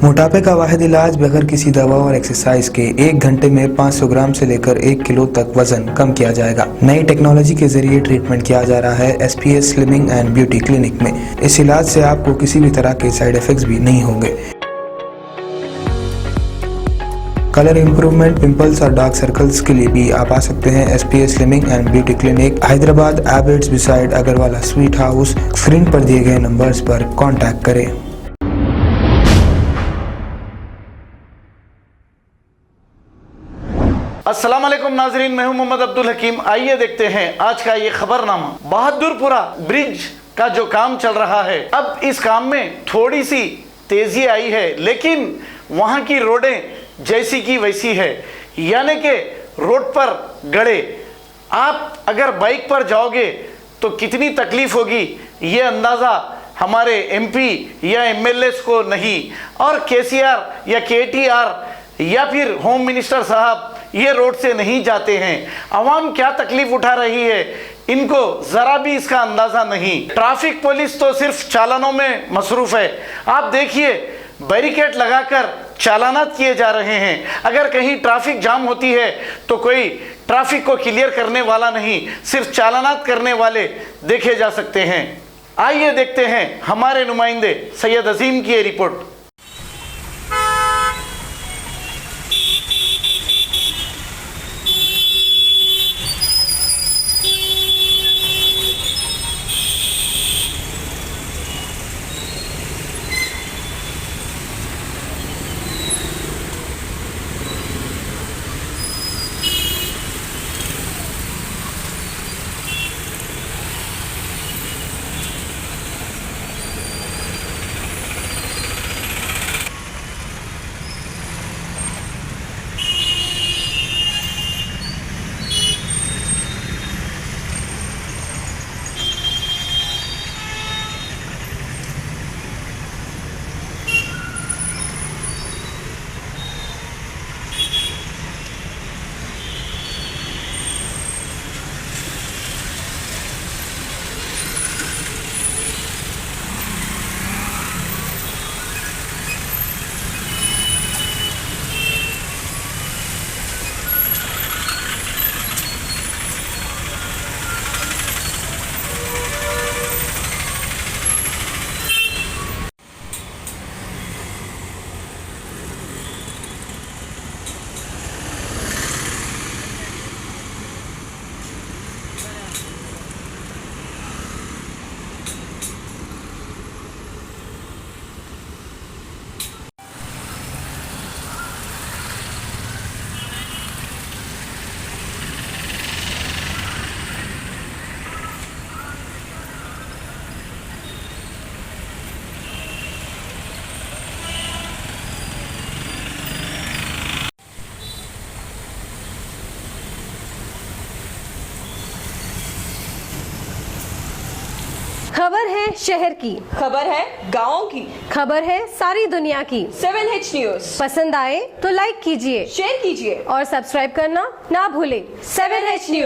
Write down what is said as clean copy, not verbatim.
मोटापे का वाहिद इलाज बगैर किसी दवा और एक्सरसाइज के 1 घंटे में 500 ग्राम से लेकर 1 किलो तक वजन कम किया जाएगा। नई टेक्नोलॉजी के जरिए ट्रीटमेंट किया जा रहा है SPS slimming and beauty clinic में। इस इलाज से आपको किसी भी तरह के साइड इफेक्ट्स भी नहीं होंगे। कलर इंप्रूवमेंट, पिंपल्स और डार्क सर्कल्स के लिए भी आप आ सकते हैं SPS slimming and beauty clinic, Hyderabad, Abids beside Agarwala sweet house. Screen पर दिए गए नंबर्स पर कॉन्टैक्ट करें। अस्सलाम वालेकुम नाजरीन, मैं हूं मोहम्मद अब्दुल हकीम। आइए देखते हैं आज का ये खबरनामा। बहादुरपुरा ब्रिज का जो काम चल रहा है, अब इस काम में थोड़ी सी तेजी आई है, लेकिन वहां की रोडें जैसी की वैसी है, यानी कि रोड पर गड़े। आप अगर बाइक पर जाओगे तो कितनी तकलीफ होगी ये अंदाज़ा हमारे MP या MLAs को नहीं, और KCR या KTR या फिर होम मिनिस्टर साहब ये रोड से नहीं जाते हैं। आवाम क्या तकलीफ उठा रही है, इनको ज़रा भी इसका अंदाज़ा नहीं। ट्रैफिक पुलिस तो सिर्फ चालानों में मसरूफ़ है। आप देखिए, बैरिकेड लगाकर चालानात किए जा रहे हैं। अगर कहीं ट्रैफिक जाम होती है तो कोई ट्रैफिक को क्लियर करने वाला नहीं, सिर्फ चालानात करने वाले देखे जा सकते हैं। आइए देखते हैं हमारे नुमाइंदे सैयद अजीम की ये रिपोर्ट। खबर है शहर की, खबर है गाँव की, खबर है सारी दुनिया की। 7H न्यूज पसंद आए तो लाइक कीजिए, शेयर कीजिए और सब्सक्राइब करना ना भूलें। 7H news.